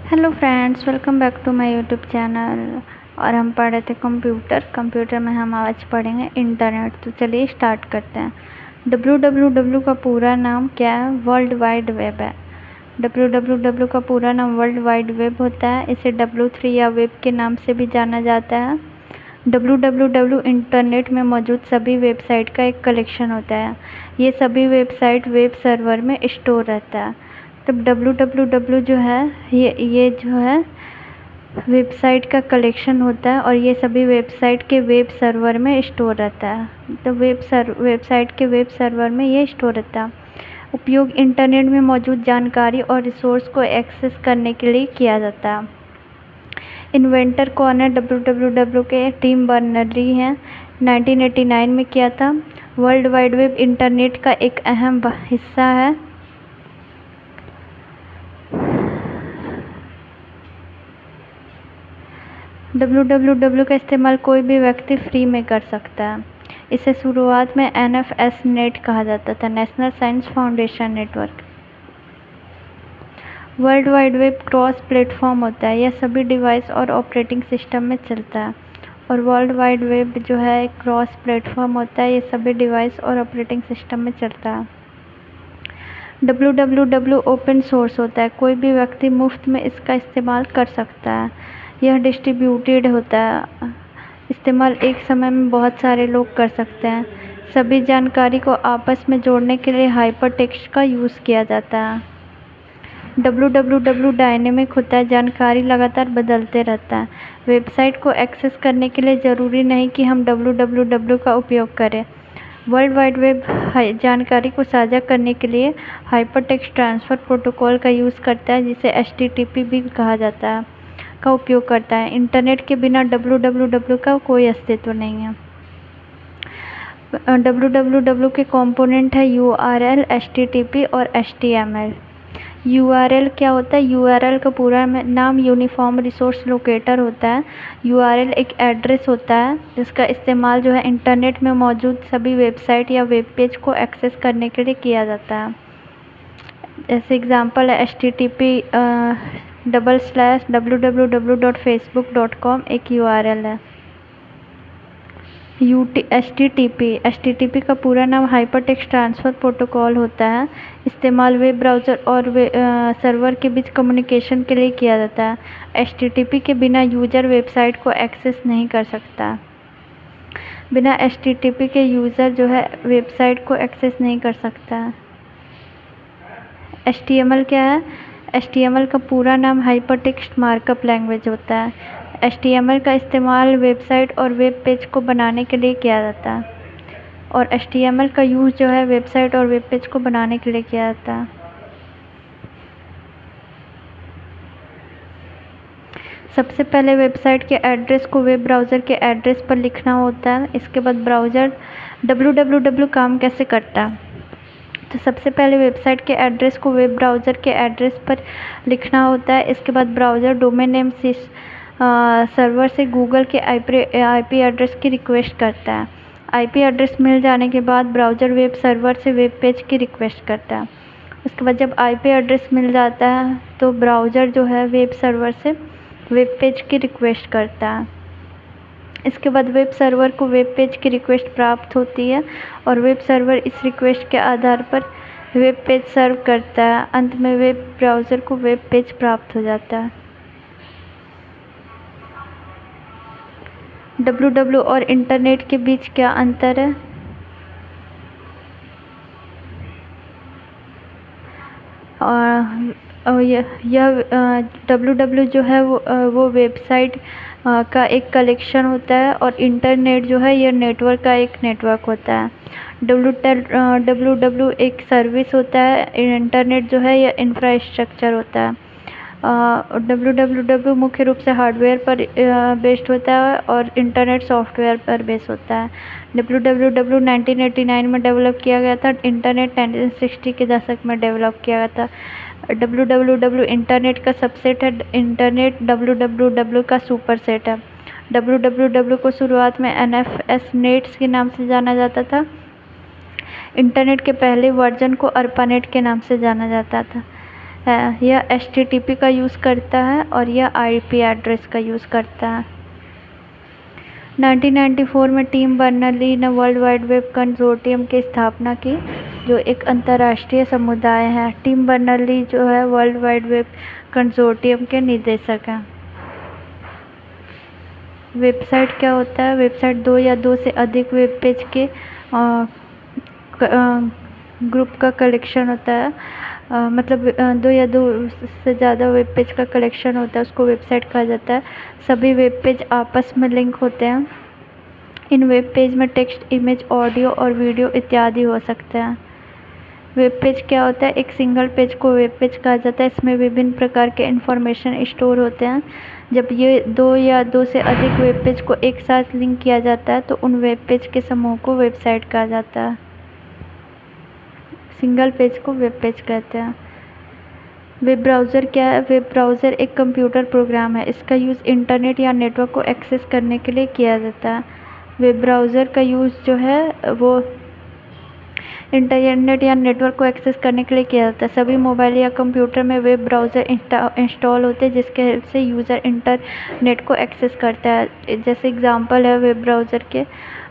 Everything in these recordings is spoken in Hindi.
Hello friends, welcome back to my YouTube channel. और हम पढ़ रहे थे कंप्यूटर में हम आज पढ़ेंगे इंटरनेट। तो चलिए स्टार्ट करते हैं। www का पूरा नाम क्या है? वर्ल्ड वाइड वेब है। www का पूरा नाम वर्ल्ड वाइड वेब होता है। इसे W3 या वेब के नाम से भी जाना जाता है। www इंटरनेट में मौजूद सभी वेबसाइट का एक कलेक्शन होता है। ये सभी वेबसाइट वेब सर्वर में स्टोर रहता है। तब www जो है ये जो है वेबसाइट का कलेक्शन होता है और ये सभी वेबसाइट के वेब सर्वर में स्टोर रहता है। तो वेबसाइट के वेब सर्वर में ये स्टोर रहता है। उपयोग इंटरनेट में मौजूद जानकारी और रिसोर्स को एक्सेस करने के लिए किया जाता है। इन्वेंटर कौन है? www के टिम बर्नर्स-ली हैं। 1989 में किया था। वर्ल्ड वाइड वेब इंटरनेट का एक अहम हिस्सा है। www का इस्तेमाल कोई भी व्यक्ति फ्री में कर सकता है। इसे शुरुआत में NFS नेट कहा जाता था, national science foundation network. World wide web cross platform होता है। यह सभी डिवाइस और ऑपरेटिंग सिस्टम में चलता है। और वर्ल्ड वाइड वेब जो है क्रॉस प्लेटफॉर्म होता है, ये सभी डिवाइस और ऑपरेटिंग सिस्टम में चलता है। www ओपन सोर्स होता है। कोई भी व्यक्ति मुफ्त में इसका इस्तेमाल कर सकता है। यह डिस्ट्रीब्यूटेड होता है। इस्तेमाल एक समय में बहुत सारे लोग कर सकते हैं। सभी जानकारी को आपस में जोड़ने के लिए हाइपरटेक्स्ट का यूज़ किया जाता है। www डायनेमिक होता है। जानकारी लगातार बदलते रहता है। वेबसाइट को एक्सेस करने के लिए ज़रूरी नहीं कि हम www का उपयोग करें। वर्ल्ड वाइड वेब जानकारी को साझा करने के लिए हाइपरटेक्स्ट ट्रांसफ़र प्रोटोकॉल का यूज़ करता है, जिसे HTTP भी कहा जाता है, का उपयोग करता है। इंटरनेट के बिना www का कोई अस्तित्व नहीं है। www के कंपोनेंट है URL, HTTP और HTML। URL क्या होता है? URL का पूरा नाम यूनिफॉर्म रिसोर्स लोकेटर होता है। URL एक एड्रेस होता है जिसका इस्तेमाल जो है इंटरनेट में मौजूद सभी वेबसाइट या वेब पेज को एक्सेस करने के लिए किया जाता है। जैसे एग्जांपल है http://www.facebook.com एक URL है। HTTP का पूरा नाम हाइपरटेक्स्ट ट्रांसफ़र प्रोटोकॉल होता है। इस्तेमाल वेब ब्राउज़र और सर्वर के बीच कम्युनिकेशन के लिए किया जाता है। HTTP के बिना यूज़र वेबसाइट को एक्सेस नहीं कर सकता। बिना HTTP के यूज़र जो है वेबसाइट को एक्सेस नहीं कर सकता है। HTML क्या है? HTML का पूरा नाम हाइपरटेक्स्ट मार्कअप लैंग्वेज होता है। HTML का इस्तेमाल वेबसाइट और वेब पेज को बनाने के लिए किया जाता है। और HTML का यूज़ जो है वेबसाइट और वेब पेज को बनाने के लिए किया जाता है। सबसे पहले वेबसाइट के एड्रेस को वेब ब्राउज़र के एड्रेस पर लिखना होता है। इसके बाद ब्राउज़र www काम कैसे करता है? तो सबसे पहले वेबसाइट के एड्रेस को वेब ब्राउज़र के एड्रेस पर लिखना होता है। इसके बाद ब्राउज़र डोमेन नेम से सर्वर से गूगल के IP एड्रेस की रिक्वेस्ट करता है। IP एड्रेस मिल जाने के बाद ब्राउज़र वेब सर्वर से वेब पेज की रिक्वेस्ट करता है। उसके बाद जब IP एड्रेस मिल जाता है तो ब्राउज़र जो है वेब सर्वर से वेब पेज की रिक्वेस्ट करता है। इसके बाद वेब सर्वर को वेब पेज की रिक्वेस्ट प्राप्त होती है और वेब सर्वर इस रिक्वेस्ट के आधार पर वेब पेज सर्व करता है। अंत में वेब ब्राउज़र को वेब पेज प्राप्त हो जाता है। www और इंटरनेट के बीच क्या अंतर है? और यह www जो है वो वेबसाइट का एक कलेक्शन होता है और इंटरनेट जो है यह नेटवर्क का एक नेटवर्क होता है। www एक सर्विस होता है। इंटरनेट जो है यह इंफ्रास्ट्रक्चर होता है। www मुख्य रूप से हार्डवेयर पर बेस्ड होता है और इंटरनेट सॉफ्टवेयर पर बेस्ड होता है। www 1989 में डेवलप किया गया था। इंटरनेट 1960 के दशक में डेवलप किया गया था। www इंटरनेट का सबसेट है। इंटरनेट www का सुपरसेट है। www को शुरुआत में NFS नेट्स के नाम से जाना जाता था। इंटरनेट के पहले वर्जन को ARPANET के नाम से जाना जाता था। है। यह HTTP का यूज़ करता है और यह IP एड्रेस का यूज़ करता है। 1994 में टिम बर्नर्ली ने वर्ल्ड वाइड वेब कंसोर्टियम की स्थापना की, जो एक अंतर्राष्ट्रीय समुदाय है। टिम बर्नर्ली जो है वर्ल्ड वाइड वेब कंसोर्टियम के निदेशक हैं। वेबसाइट क्या होता है? वेबसाइट दो या दो से अधिक वेब पेज के ग्रुप का कलेक्शन होता है। मतलब दो या दो से ज़्यादा वेब पेज का कलेक्शन होता है, उसको वेबसाइट कहा जाता है। सभी वेब पेज आपस में लिंक होते हैं। इन वेब पेज में टेक्स्ट, इमेज, ऑडियो और वीडियो इत्यादि हो सकते हैं। वेब पेज क्या होता है? एक सिंगल पेज को वेब पेज कहा जाता है। इसमें विभिन्न प्रकार के इंफॉर्मेशन स्टोर होते हैं। जब ये दो या दो से अधिक वेब पेज को एक साथ लिंक किया जाता है तो उन वेब पेज के समूह को वेबसाइट कहा जाता है। सिंगल पेज को वेब पेज कहते हैं। वेब ब्राउज़र क्या है? वेब ब्राउज़र एक कंप्यूटर प्रोग्राम है। इसका यूज़ इंटरनेट या नेटवर्क को एक्सेस करने के लिए किया जाता है। वेब ब्राउज़र का यूज़ जो है वो इंटरनेट या नेटवर्क को एक्सेस करने के लिए किया जाता है। सभी मोबाइल या कंप्यूटर में वेब ब्राउज़र इंस्टॉल होते हैं, जिसके हेल्प से यूज़र इंटरनेट को एक्सेस करता है। जैसे एग्जांपल है वेब ब्राउज़र के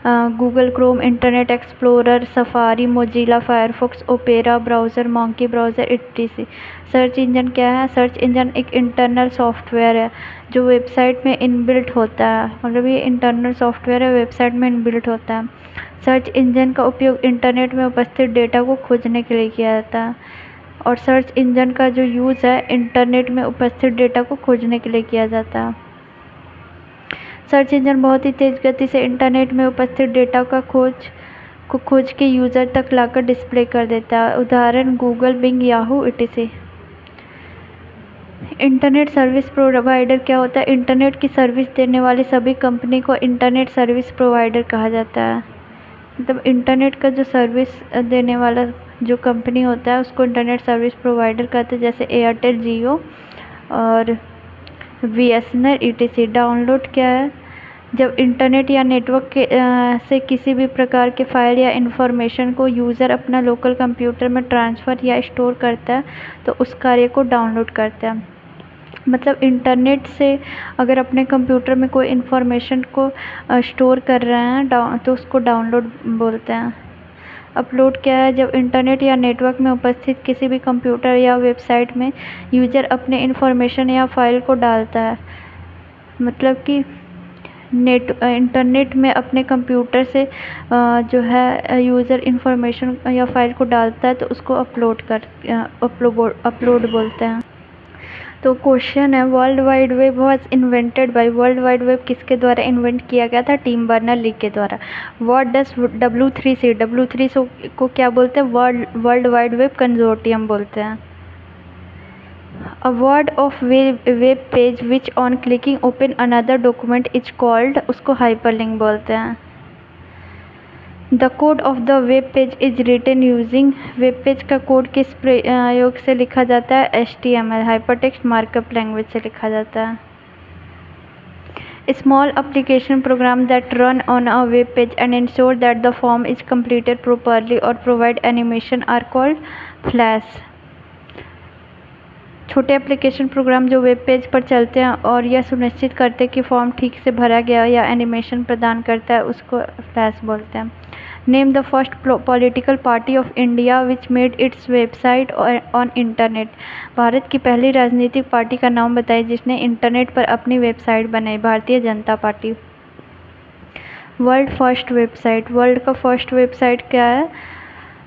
Google Chrome, internet explorer, safari, Mozilla Firefox, opera browser, monkey browser etc। Search engine क्या है? सर्च इंजन एक इंटरनल सॉफ्टवेयर है जो वेबसाइट में इनबिल्ट होता है। मतलब ये इंटरनल सॉफ्टवेयर है, वेबसाइट में इनबिल्ट होता है। सर्च इंजन का उपयोग इंटरनेट में उपस्थित डेटा को खोजने के लिए किया जाता है। और सर्च इंजन का जो यूज़ है इंटरनेट में उपस्थित डेटा को खोजने के लिए किया जाता है। सर्च इंजन बहुत ही तेज़ गति से इंटरनेट में उपस्थित डेटा का खोज के यूज़र तक लाकर डिस्प्ले कर देता है। उदाहरण Google, Bing, Yahoo etc। Internet service provider क्या होता है? इंटरनेट की सर्विस देने वाली सभी कंपनी को इंटरनेट सर्विस प्रोवाइडर कहा जाता है। मतलब इंटरनेट का जो सर्विस देने वाला जो कंपनी होता है उसको इंटरनेट सर्विस प्रोवाइडर कहते हैं, जैसे एयरटेल, जियो और BSNL etc। डाउनलोड क्या है? जब इंटरनेट या नेटवर्क के से किसी भी प्रकार के फाइल या इंफॉर्मेशन को यूज़र अपना लोकल कंप्यूटर में ट्रांसफ़र या स्टोर करता है तो उस कार्य को डाउनलोड करता है। मतलब इंटरनेट से अगर अपने कंप्यूटर में कोई इंफॉर्मेशन को स्टोर कर रहे हैं तो उसको डाउनलोड बोलते हैं। अपलोड क्या है? जब इंटरनेट या नेटवर्क में उपस्थित किसी भी कंप्यूटर या वेबसाइट में यूज़र अपने इंफॉर्मेशन या फाइल को डालता है। मतलब कि इंटरनेट में अपने कंप्यूटर से जो है यूज़र इंफॉर्मेशन या फाइल को डालता है तो उसको अपलोड बोलते हैं। तो क्वेश्चन है, world wide web was invented by. World wide web किसके द्वारा इन्वेंट किया गया था? टिम बर्नर्ली के द्वारा। What does W3C? W3C को क्या बोलते हैं? वर्ल्ड वाइड वेब कंसोर्टियम बोलते हैं। A word of web page which on clicking open another document is called, उसको हाइपरलिंक बोलते हैं। The code of the web page is written using, web page का कोड किस प्रयोग से लिखा जाता है? HTML हाइपरटेक्स्ट मार्कअप लैंग्वेज से लिखा जाता है। Small application program that run on a web page and ensure that the form is completed properly or provide animation are called Flash। छोटे एप्लीकेशन प्रोग्राम जो वेब पेज पर चलते हैं और यह सुनिश्चित करते हैं कि फॉर्म ठीक से भरा गया या एनिमेशन प्रदान करता है उसको फ्लैश बोलते हैं। Name the first political party of India which made its website on internet. Bharat की पहली राजनीतिक पार्टी का नाम बताइए जिसने इंटरनेट पर अपनी वेबसाइट बनाई। Bharatiya Janata party. World first website. World का फर्स्ट वेबसाइट क्या है?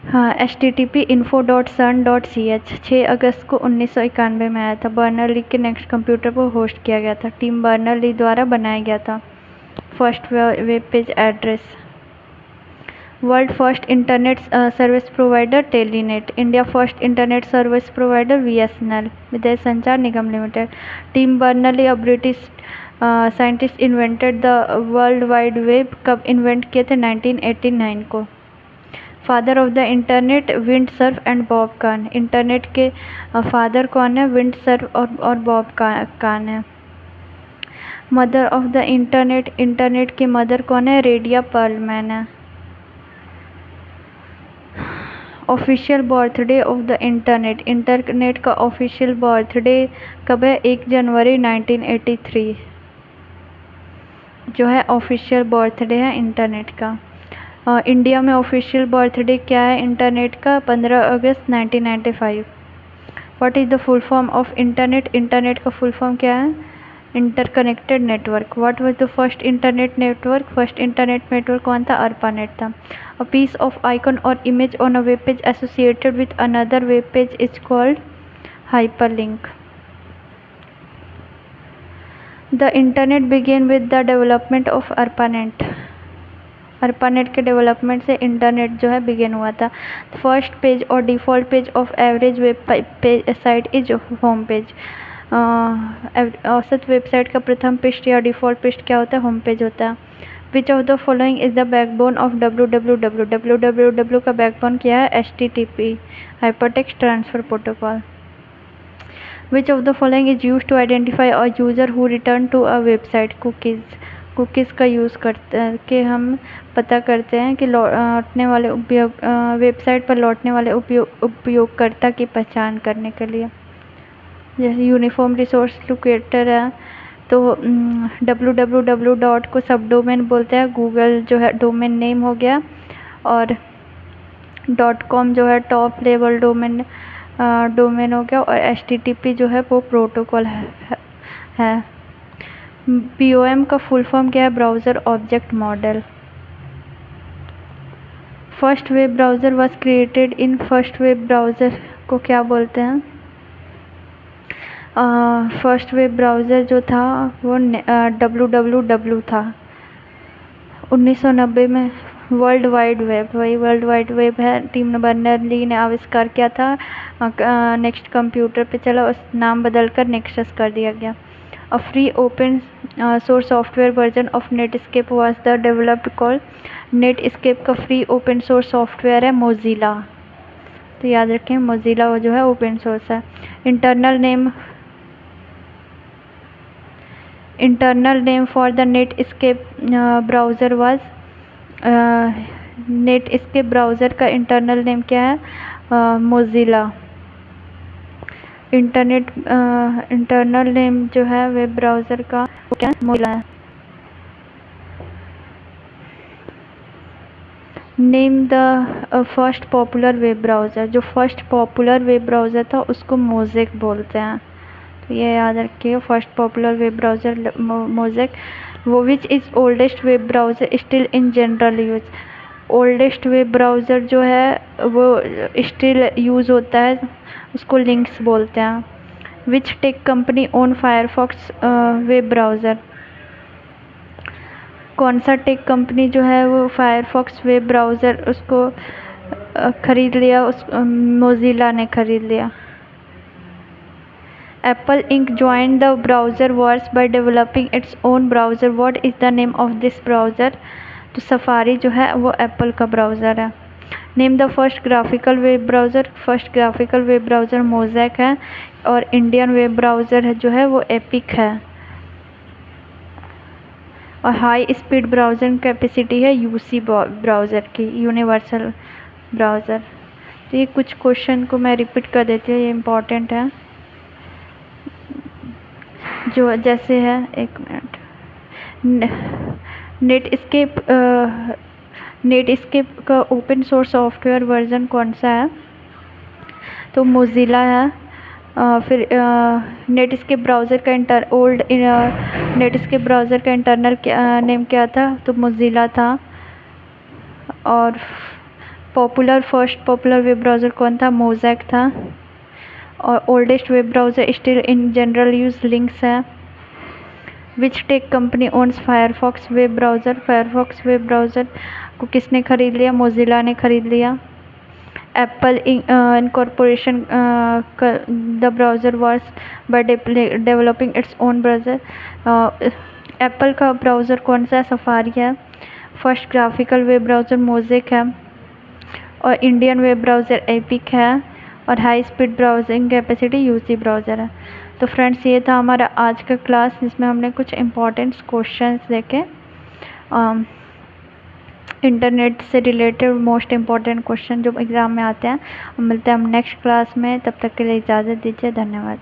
हाँ, http info.sun.ch 6 अगस्त को 1991 में आया था। बर्नर्ली के नेक्स्ट कंप्यूटर पर होस्ट किया गया था। टिम बर्नर्ली द्वारा बनाया गया था। First web page address. World first internet service provider Telenet. India first internet service provider BSNL Videsh Sanchar Nigam Limited. Tim Berners Lee a British scientist invented the world wide web. कब इन्वेंट किए थे? 1989 को। Father of the internet Vint Cerf and Bob Kahn. Internet के फादर कौन है? विंडसर्फ और बॉब कान है। Mother of the internet. Internet की मदर कौन है? रेडिया पर्लमैन है। Official birthday of the internet, internet का ऑफिशियल बर्थडे कब है? 1 जनवरी 1983 जो है ऑफिशियल बर्थडे है इंटरनेट का। इंडिया में ऑफिशियल बर्थडे क्या है इंटरनेट का? 15 अगस्त 1995। What is the full form of internet, internet का फुल फॉर्म क्या है? Interconnected network. What was the first internet network, first internet network कौन था? ARPANET था। अ पीस ऑफ आइकन और image on a web page associated with another web page is called hyperlink. The internet begin with the development of ARPANET, ARPANET के डेवलपमेंट से इंटरनेट जो है बिगेन हुआ था। फर्स्ट पेज और default page of average web site is home page. औसत वेबसाइट का प्रथम पृष्ठ या डिफ़ॉल्ट पृष्ठ क्या होता है? होम पेज होता है। Which of the following is the backbone of www, www का बैकबोन क्या है? HTTP, hypertext transfer protocol. Which of the following is use to identify a user who return to a website? Cookies, cookies का यूज़ करके हम पता करते हैं कि लौटने वाले वेबसाइट पर लौटने वाले उपयोगकर्ता की पहचान करने के लिए। जैसे यूनिफॉर्म रिसोर्स लोकेटर है, तो www डॉट को सब डोमेन बोलते हैं, गूगल जो है डोमेन नेम हो गया, और .com जो है टॉप लेवल डोमेन हो गया, और HTTP जो है वो प्रोटोकॉल है। BOM का फुल फॉर्म क्या है? Browser object model. First web browser was created in, first web browser को क्या बोलते हैं? फर्स्ट वेब ब्राउज़र जो था वो www था। 1990 में वर्ल्ड वाइड वेब, वही वर्ल्ड वाइड वेब है, टिम बर्नर्स-ली ने आविष्कार किया था। नेक्स्ट कंप्यूटर पे चला, उस नाम बदलकर नेक्सस कर दिया गया। A free open source software version of Netscape was the developed called, Netscape का फ्री ओपन सोर्स सॉफ्टवेयर है मोजिला, तो याद रखें मोजिला वो जो है ओपन सोर्स है। Internal name for the Netscape browser was, Netscape browser का इंटरनल नेम क्या है? मोजिला। इंटरनल नेम जो है वेब ब्राउज़र का वो क्या है? मोजिला है। Name the first popular web browser, जो फर्स्ट पॉपुलर वेब ब्राउज़र था उसको मोज़ेक बोलते हैं, तो ये याद रखिए, first popular web browser Mosaic. वो which is oldest web browser still in general use, oldest web browser जो है वो स्टिल यूज़ होता है उसको लिंक्स बोलते हैं। विच tech company own Firefox web browser, कौन सा टेक कंपनी जो है वो फायरफॉक्स वेब ब्राउज़र उसको ख़रीद लिया? उस मोजिला ने ख़रीद लिया। Apple Inc join the browser wars by developing its own browser, what is the name of this browser? तो सफारी जो है वो एप्पल का ब्राउज़र है। Name the first graphical web browser, first graphical web browser Mosaic है, और इंडियन वेब ब्राउज़र है जो है वो एपिक है। और हाई स्पीड ब्राउज़िंग कैपेसिटी है UC ब्राउज़र की, यूनिवर्सल ब्राउज़र। तो ये कुछ क्वेश्चन को मैं रिपीट कर देती हूँ, ये इम्पॉर्टेंट है। जो जैसे है, एक मिनट, नेटस्केप का ओपन सोर्स सॉफ्टवेयर वर्जन कौन सा है? तो मोजिला है। फिर नेटस्केप ब्राउज़र का नेटस्केप ब्राउज़र का इंटरनल नेम क्या था? तो मोजिला था। और फर्स्ट पॉपुलर वेब ब्राउज़र कौन था? मोज़ेक था। और oldest web browser still in general use Lynx है। Which tech company owns Firefox web browser, Firefox web browser को किसने ख़रीद लिया? मोजिला ने ख़रीद लिया। Apple incorporation the browser wars by developing its own browser, Apple का ब्राउज़र कौन सा है? सफारी है। First graphical web browser Mosaic है, और इंडियन वेब ब्राउज़र एपिक है, और high speed browsing capacity UC browser है। तो फ्रेंड्स ये था हमारा आज का क्लास, जिसमें हमने कुछ इम्पॉर्टेंट क्वेश्चंस देखे। इंटरनेट से रिलेटेड मोस्ट इम्पॉर्टेंट क्वेश्चन जो एग्ज़ाम में आते हैं। मिलते हैं हम नेक्स्ट क्लास में, तब तक के लिए इजाज़त दीजिए, धन्यवाद।